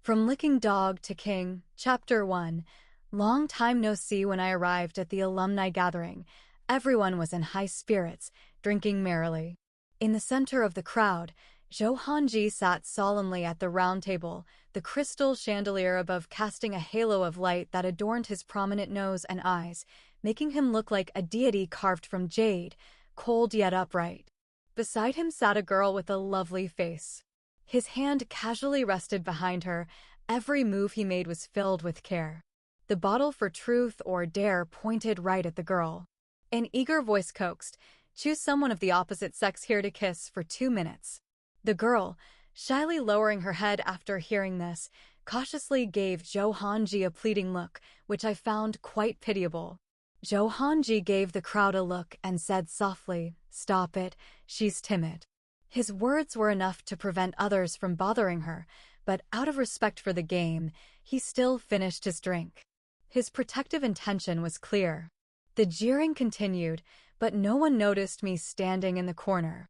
From Licking Dog to King, Chapter 1. Long time no see. When I arrived at the alumni gathering, everyone was in high spirits, drinking merrily. In the center of the crowd, Zhou Hanji sat solemnly at the round table, the crystal chandelier above casting a halo of light that adorned his prominent nose and eyes, making him look like a deity carved from jade, cold yet upright. Beside him sat a girl with a lovely face. His hand casually rested behind her. Every move he made was filled with care. The bottle for truth or dare pointed right at the girl. An eager voice coaxed, "Choose someone of the opposite sex here to kiss for 2 minutes." The girl, shyly lowering her head after hearing this, cautiously gave Zhou Hanji a pleading look, which I found quite pitiable. Zhou Hanji gave the crowd a look and said softly, "Stop it, she's timid." His words were enough to prevent others from bothering her, but out of respect for the game, he still finished his drink. His protective intention was clear. The jeering continued, but no one noticed me standing in the corner.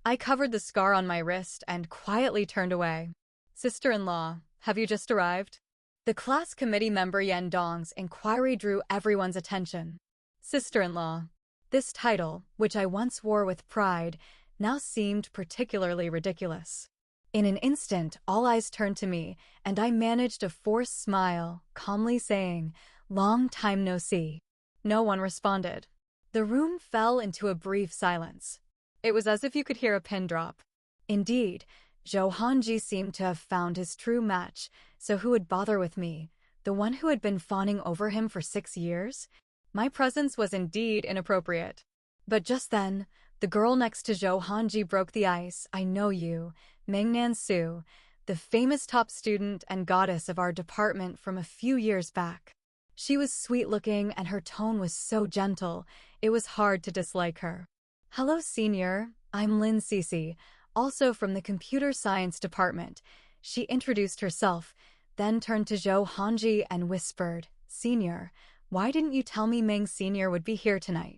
I covered the scar on my wrist and quietly turned away. "Sister-in-law, have you just arrived?" The class committee member Yan Dong's inquiry drew everyone's attention. Sister-in-law. This title, which I once wore with pride, now seemed particularly ridiculous. In an instant, all eyes turned to me, and I managed a forced smile, calmly saying, "Long time no see." No one responded. The room fell into a brief silence. It was as if you could hear a pin drop. Indeed, Zhou Hanji seemed to have found his true match, so who would bother with me, the one who had been fawning over him for 6 years? My presence was indeed inappropriate. But just then, the girl next to Zhou Hanji broke the ice. "I know you, Mingnan Su, the famous top student and goddess of our department from a few years back." She was sweet-looking and her tone was so gentle, it was hard to dislike her. "Hello, senior, I'm Lin Cece, also from the computer science department." She introduced herself, then turned to Zhou Hanji and whispered, "Senior, why didn't you tell me Meng Senior would be here tonight?"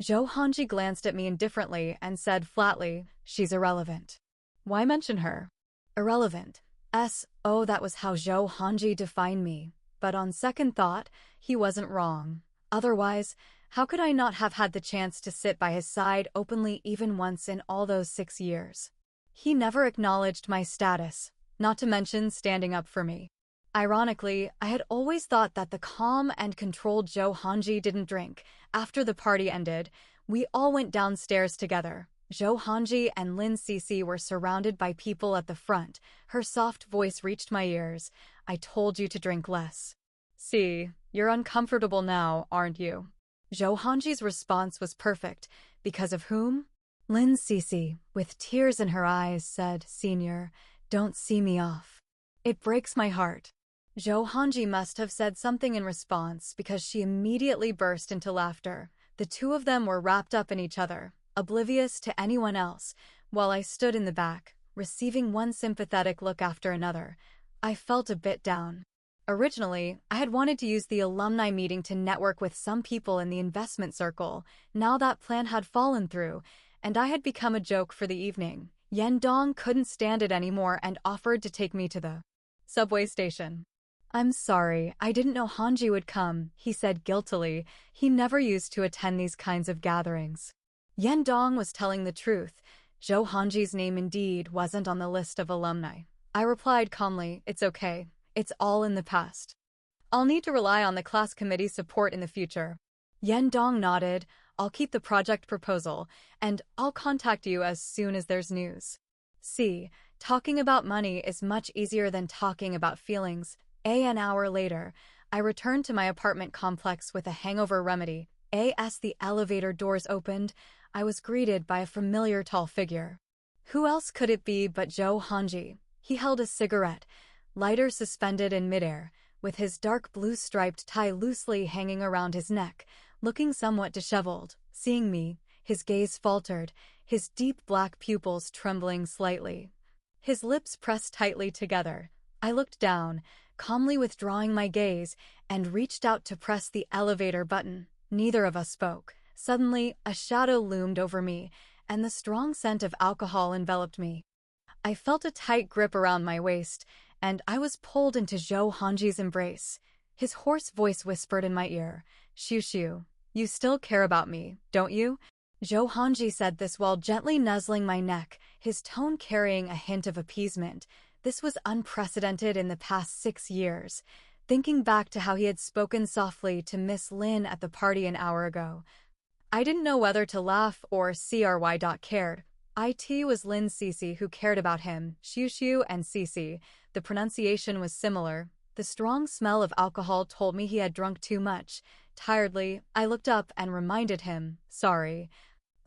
Zhou Hanji glanced at me indifferently and said flatly, "She's irrelevant." Why mention her? Irrelevant. Oh, that was how Zhou Hanji defined me. But on second thought, he wasn't wrong. Otherwise, how could I not have had the chance to sit by his side openly even once in all those 6 years? He never acknowledged my status, not to mention standing up for me. Ironically, I had always thought that the calm and controlled Zhou Hanji didn't drink. After the party ended, we all went downstairs together. Zhou Hanji and Lin Cece were surrounded by people at the front. Her soft voice reached my ears. "I told you to drink less. See, you're uncomfortable now, aren't you?" Zhou Hanji's response was perfect. "Because of whom?" Lin Cece, with tears in her eyes, said, "Senior, don't see me off. It breaks my heart." Zhou Hanji must have said something in response because she immediately burst into laughter. The two of them were wrapped up in each other, oblivious to anyone else, while I stood in the back, receiving one sympathetic look after another. I felt a bit down. Originally, I had wanted to use the alumni meeting to network with some people in the investment circle. Now that plan had fallen through, and I had become a joke for the evening. Yan Dong couldn't stand it anymore and offered to take me to the subway station. "I'm sorry, I didn't know Hanji would come," he said guiltily. He never used to attend these kinds of gatherings. Yan Dong was telling the truth. Zhou Hanji's name indeed wasn't on the list of alumni. I replied calmly, "It's okay. It's all in the past. I'll need to rely on the class committee's support in the future." Yan Dong nodded. "I'll keep the project proposal, and I'll contact you as soon as there's news." See, talking about money is much easier than talking about feelings. An hour later, I returned to my apartment complex with a hangover remedy. As the elevator doors opened, I was greeted by a familiar tall figure. Who else could it be but Zhou Hanji? He held a cigarette, lighter suspended in midair, with his dark blue striped tie loosely hanging around his neck, looking somewhat disheveled. Seeing me, his gaze faltered, his deep black pupils trembling slightly. His lips pressed tightly together. I looked down, calmly withdrawing my gaze, and reached out to press the elevator button. Neither of us spoke. Suddenly, a shadow loomed over me, and the strong scent of alcohol enveloped me. I felt a tight grip around my waist, and I was pulled into Zhou Hanji's embrace. His hoarse voice whispered in my ear, "Xiu Xiu, you still care about me, don't you?" Zhou Hanji said this while gently nuzzling my neck, his tone carrying a hint of appeasement. This was unprecedented in the past 6 years. Thinking back to how he had spoken softly to Miss Lin at the party an hour ago, I didn't know whether to laugh or CRY. Cared. It was Lin Cece who cared about him, Xiu Xiu and Cece. The pronunciation was similar. The strong smell of alcohol told me he had drunk too much. Tiredly, I looked up and reminded him, "Sorry,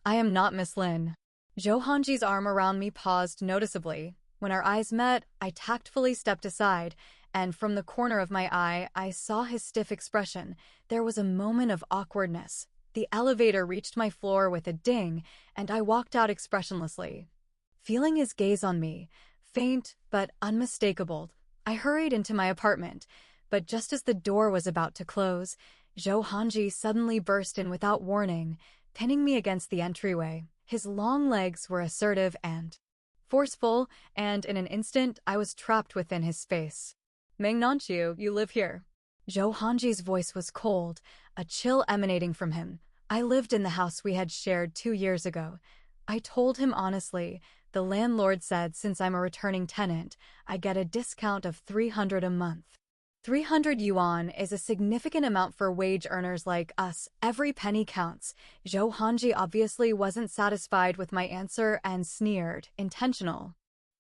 I am not Miss Lin." Zhou Hanji's arm around me paused noticeably. When our eyes met, I tactfully stepped aside, and from the corner of my eye, I saw his stiff expression. There was a moment of awkwardness. The elevator reached my floor with a ding, and I walked out expressionlessly. Feeling his gaze on me, faint but unmistakable, I hurried into my apartment. But just as the door was about to close, Zhou Hanji suddenly burst in without warning, pinning me against the entryway. His long legs were assertive and forceful, and in an instant I was trapped within his space. "Ming Nanqiu, you live here." Zhou Hanji's voice was cold, a chill emanating from him. I lived in the house we had shared 2 years ago. I told him honestly. The landlord said since I'm a returning tenant, I get a discount of 300 a month. 300 yuan is a significant amount for wage earners like us. Every penny counts. Zhou Hanji obviously wasn't satisfied with my answer and sneered, intentional.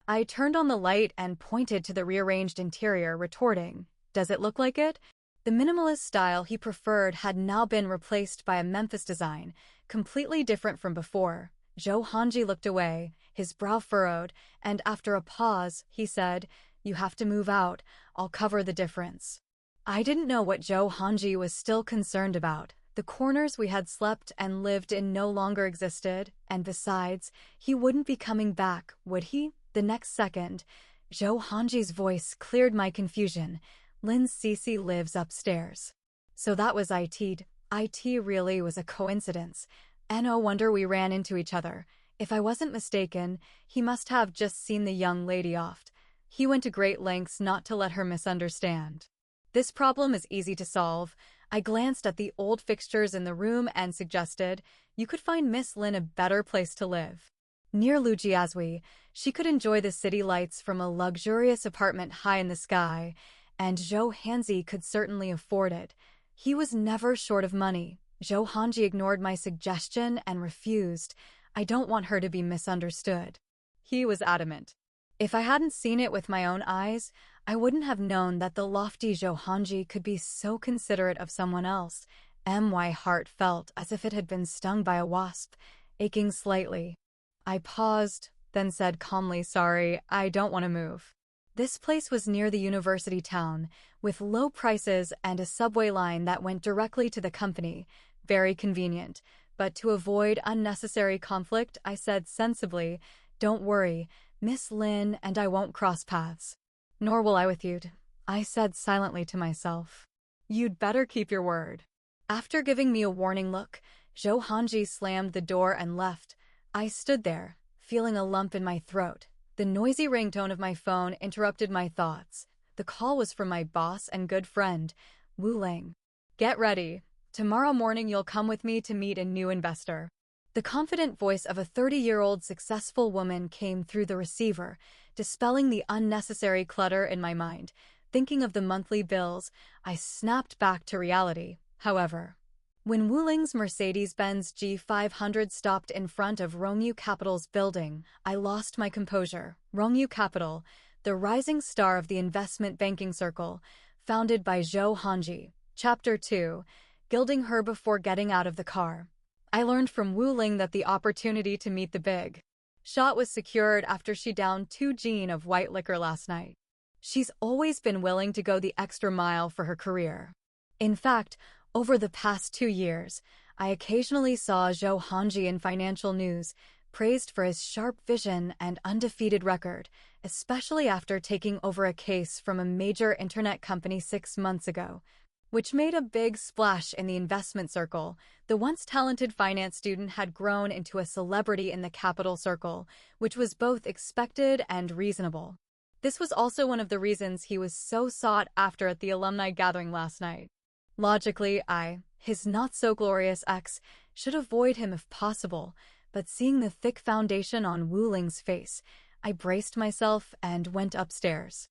I turned on the light and pointed to the rearranged interior, retorting, "Does it look like it?" The minimalist style he preferred had now been replaced by a Memphis design, completely different from before. Zhou Hanji looked away, his brow furrowed, and after a pause, he said, "You have to move out. I'll cover the difference." I didn't know what Zhou Hanji was still concerned about. The corners we had slept and lived in no longer existed, and besides, he wouldn't be coming back, would he? The next second, Zhou Hanji's voice cleared my confusion. "Lin Cece lives upstairs." So that was it. It really was a coincidence. No wonder we ran into each other. If I wasn't mistaken, he must have just seen the young lady off. He went to great lengths not to let her misunderstand. "This problem is easy to solve." I glanced at the old fixtures in the room and suggested, "You could find Miss Lin a better place to live. Near Lujiazui, she could enjoy the city lights from a luxurious apartment high in the sky, and Zhou Hanji could certainly afford it. He was never short of money." Zhou Hanji ignored my suggestion and refused. "I don't want her to be misunderstood." He was adamant. If I hadn't seen it with my own eyes, I wouldn't have known that the lofty Zhou Hanji could be so considerate of someone else. My heart felt as if it had been stung by a wasp, aching slightly. I paused, then said calmly, "Sorry, I don't want to move." This place was near the university town, with low prices and a subway line that went directly to the company. Very convenient. But to avoid unnecessary conflict, I said sensibly, "Don't worry, Miss Lin and I won't cross paths. Nor will I with you." I said silently to myself, "You'd better keep your word." After giving me a warning look, Zhou Hanji slammed the door and left. I stood there, feeling a lump in my throat. The noisy ringtone of my phone interrupted my thoughts. The call was from my boss and good friend, Wu Ling. "Get ready. Tomorrow morning you'll come with me to meet a new investor." The confident voice of a 30-year-old successful woman came through the receiver, dispelling the unnecessary clutter in my mind. Thinking of the monthly bills, I snapped back to reality. However, when Wu Ling's Mercedes-Benz G500 stopped in front of Rongyu Capital's building, I lost my composure. Rongyu Capital, the rising star of the investment banking circle, founded by Zhou Hanji. Chapter 2, Gilding Her Before Getting Out of the Car. I learned from Wu Ling that the opportunity to meet the big shot was secured after she downed 2 gin of white liquor last night. She's always been willing to go the extra mile for her career. In fact, over the past 2 years, I occasionally saw Zhou Hanji in financial news, praised for his sharp vision and undefeated record, especially after taking over a case from a major internet company 6 months ago, which made a big splash in the investment circle. The once talented finance student had grown into a celebrity in the capital circle, which was both expected and reasonable. This was also one of the reasons he was so sought after at the alumni gathering last night. Logically, his not-so-glorious ex, should avoid him if possible, but seeing the thick foundation on Wu Ling's face, I braced myself and went upstairs.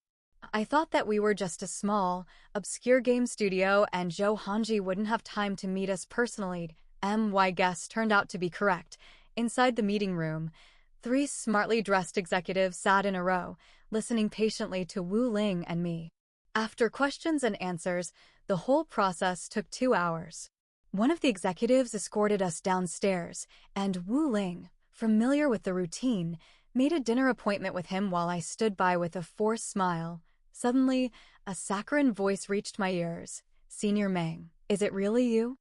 I thought that we were just a small, obscure game studio and Zhou Hanji wouldn't have time to meet us personally. My guess turned out to be correct. Inside the meeting room, 3 smartly dressed executives sat in a row, listening patiently to Wu Ling and me. After questions and answers, the whole process took 2 hours. One of the executives escorted us downstairs, and Wu Ling, familiar with the routine, made a dinner appointment with him while I stood by with a forced smile. Suddenly, a saccharine voice reached my ears. "Senior Meng, is it really you?"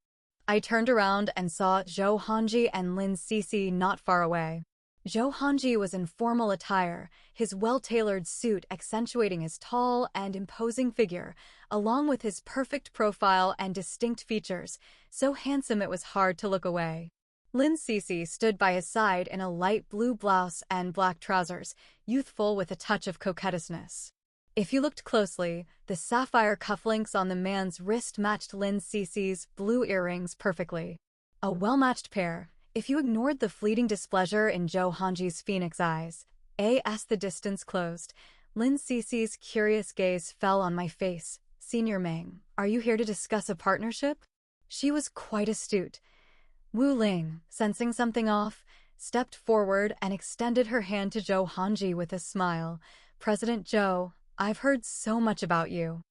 I turned around and saw Zhou Hanji and Lin Cixi not far away. Zhou Hanji was in formal attire, his well-tailored suit accentuating his tall and imposing figure, along with his perfect profile and distinct features, so handsome it was hard to look away. Lin Cixi stood by his side in a light blue blouse and black trousers, youthful with a touch of coquettousness. If you looked closely, the sapphire cufflinks on the man's wrist matched Lin Cixi's blue earrings perfectly. A well-matched pair, if you ignored the fleeting displeasure in Zhou Hanji's phoenix eyes. As the distance closed, Lin Cixi's curious gaze fell on my face. "Senior Meng, are you here to discuss a partnership?" She was quite astute. Wu Ling, sensing something off, stepped forward and extended her hand to Zhou Hanji with a smile. "President Zhou, I've heard so much about you.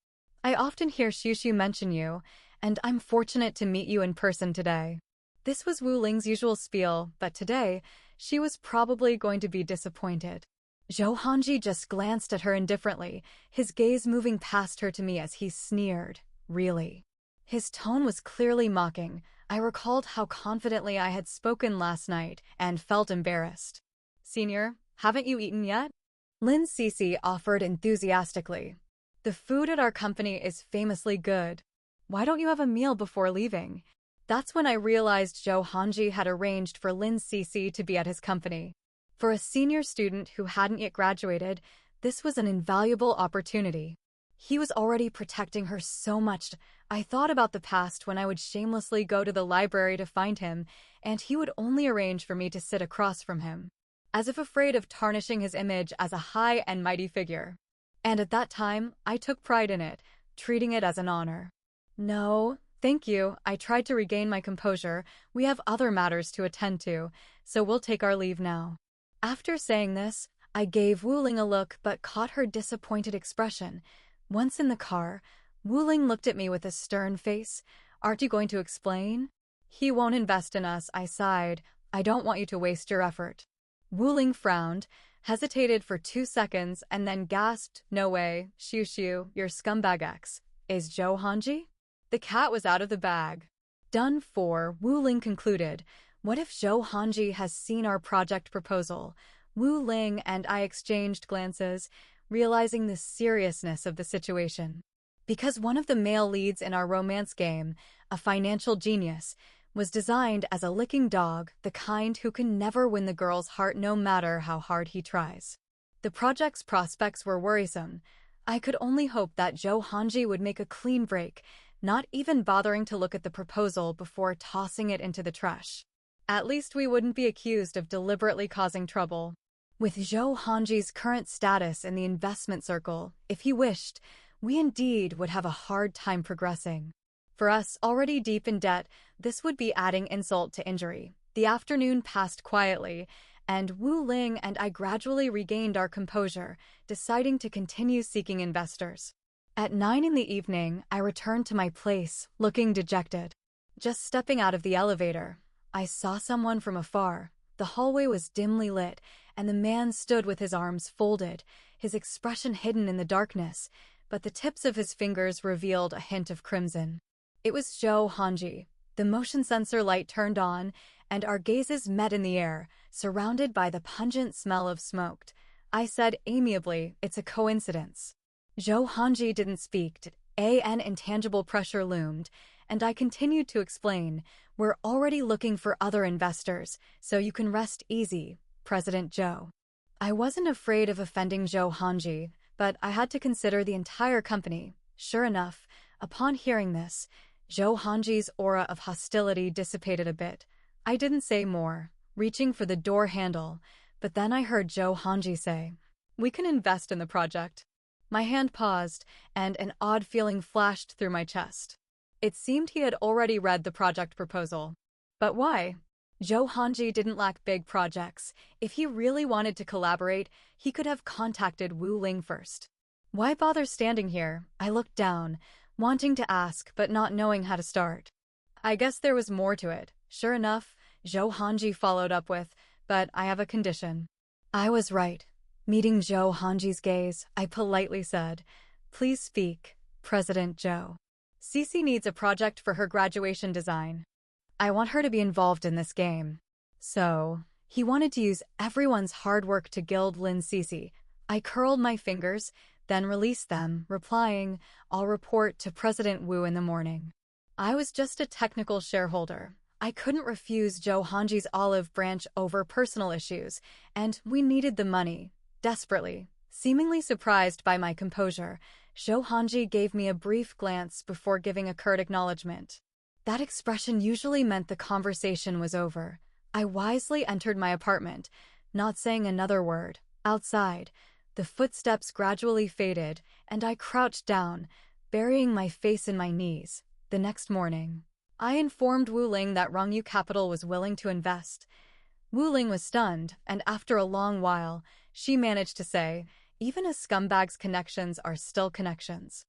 I often hear Xu mention you, and I'm fortunate to meet you in person today." This was Wu Ling's usual spiel, but today, she was probably going to be disappointed. Zhou Hanji just glanced at her indifferently, his gaze moving past her to me as he sneered. "Really?" His tone was clearly mocking. I recalled how confidently I had spoken last night and felt embarrassed. "Senior, haven't you eaten yet?" Lin Cixi offered enthusiastically. "The food at our company is famously good. Why don't you have a meal before leaving?" That's when I realized Zhou Hanji had arranged for Lin Cixi to be at his company. For a senior student who hadn't yet graduated, this was an invaluable opportunity. He was already protecting her so much. I thought about the past when I would shamelessly go to the library to find him, and he would only arrange for me to sit across from him, as if afraid of tarnishing his image as a high and mighty figure. And at that time, I took pride in it, treating it as an honor. "No, thank you," I tried to regain my composure. "We have other matters to attend to, so we'll take our leave now." After saying this, I gave Wu Ling a look but caught her disappointed expression. Once in the car, Wu Ling looked at me with a stern face. "Aren't you going to explain?" "He won't invest in us," I sighed. "I don't want you to waste your effort." Wu Ling frowned, hesitated for 2 seconds, and then gasped, "No way, Xiu, your scumbag ex is Zhou Hanji?" The cat was out of the bag. Done for, Wu Ling concluded. What if Zhou Hanji has seen our project proposal? Wu Ling and I exchanged glances, realizing the seriousness of the situation. Because one of the male leads in our romance game, a financial genius, was designed as a licking dog, the kind who can never win the girl's heart no matter how hard he tries. The project's prospects were worrisome. I could only hope that Zhou Hanji would make a clean break, not even bothering to look at the proposal before tossing it into the trash. At least we wouldn't be accused of deliberately causing trouble. With Zhou Hanji's current status in the investment circle, if he wished, we indeed would have a hard time progressing. For us, already deep in debt, this would be adding insult to injury. The afternoon passed quietly, and Wu Ling and I gradually regained our composure, deciding to continue seeking investors. At 9 in the evening, I returned to my place, looking dejected. Just stepping out of the elevator, I saw someone from afar. The hallway was dimly lit, and the man stood with his arms folded, his expression hidden in the darkness, but the tips of his fingers revealed a hint of crimson. It was Zhou Hanji. The motion sensor light turned on, and our gazes met in the air, surrounded by the pungent smell of smoke. I said amiably, "It's a coincidence." Zhou Hanji didn't speak. An intangible pressure loomed, and I continued to explain, "We're already looking for other investors, so you can rest easy, President Zhou." I wasn't afraid of offending Zhou Hanji, but I had to consider the entire company. Sure enough, upon hearing this, Zhou Hanji's aura of hostility dissipated a bit. I didn't say more, reaching for the door handle, but then I heard Zhou Hanji say, "We can invest in the project." My hand paused, and an odd feeling flashed through my chest. It seemed he had already read the project proposal. But why? Zhou Hanji didn't lack big projects. If he really wanted to collaborate, he could have contacted Wu Ling first. Why bother standing here? I looked down, wanting to ask but not knowing how to start. I guess there was more to it. Sure enough, Zhou Hanji followed up with, "But I have a condition." I was right. Meeting Zhou Hanji's gaze, I politely said, "Please speak, President Zhou. Cece needs a project for her graduation design. I want her to be involved in this game." So, he wanted to use everyone's hard work to gild Lin Cece. I curled my fingers, then released them, replying, "I'll report to President Wu in the morning." I was just a technical shareholder. I couldn't refuse Zhou Hanji's olive branch over personal issues, and we needed the money, desperately. Seemingly surprised by my composure, Zhou Hanji gave me a brief glance before giving a curt acknowledgement. That expression usually meant the conversation was over. I wisely entered my apartment, not saying another word. Outside, the footsteps gradually faded, and I crouched down, burying my face in my knees. The next morning, I informed Wu Ling that Rongyu Capital was willing to invest. Wu Ling was stunned, and after a long while, she managed to say, "Even a scumbag's connections are still connections."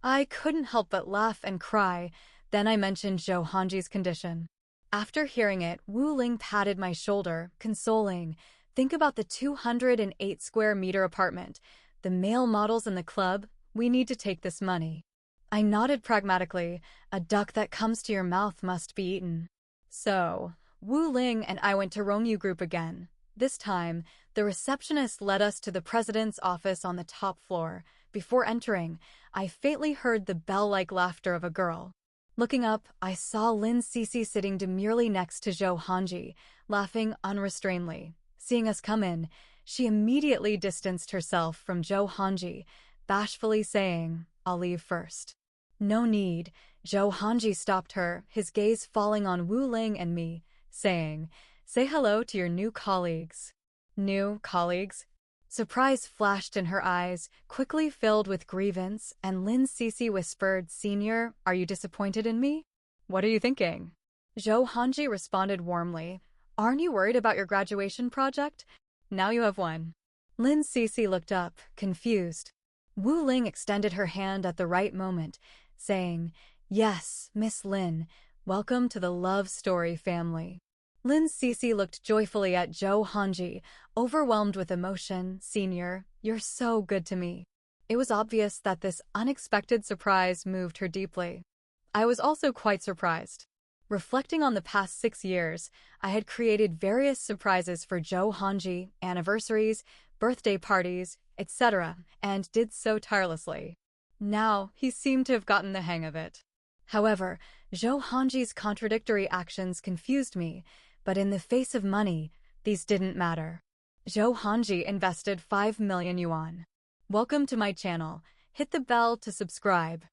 I couldn't help but laugh and cry. Then I mentioned Zhou Hanji's condition. After hearing it, Wu Ling patted my shoulder, consoling. "Think about the 208 square meter apartment, the male models in the club. We need to take this money." I nodded pragmatically. A duck that comes to your mouth must be eaten. So, Wu Ling and I went to Rongyu Group again. This time, the receptionist led us to the president's office on the top floor. Before entering, I faintly heard the bell-like laughter of a girl. Looking up, I saw Lin Cece sitting demurely next to Zhou Hanji, laughing unrestrainedly. Seeing us come in, she immediately distanced herself from Zhou Hanji, bashfully saying, "I'll leave first." "No need." Zhou Hanji stopped her, his gaze falling on Wu Ling and me, saying, "Say hello to your new colleagues." New colleagues? Surprise flashed in her eyes, quickly filled with grievance, and Lin Cece whispered, "Senior, are you disappointed in me?" "What are you thinking?" Zhou Hanji responded warmly, "Aren't you worried about your graduation project? Now you have one." Lin Cece looked up, confused. Wu Ling extended her hand at the right moment, saying, "Yes, Miss Lin, welcome to the love story family." Lin Cece looked joyfully at Zhou Hanji, overwhelmed with emotion. "Senior, you're so good to me." It was obvious that this unexpected surprise moved her deeply. I was also quite surprised. Reflecting on the past 6 years, I had created various surprises for Zhou Hanji, anniversaries, birthday parties, etc., and did so tirelessly. Now, he seemed to have gotten the hang of it. However, Zhou Hanji's contradictory actions confused me, but in the face of money, these didn't matter. Zhou Hanji invested 5 million yuan. Welcome to my channel. Hit the bell to subscribe.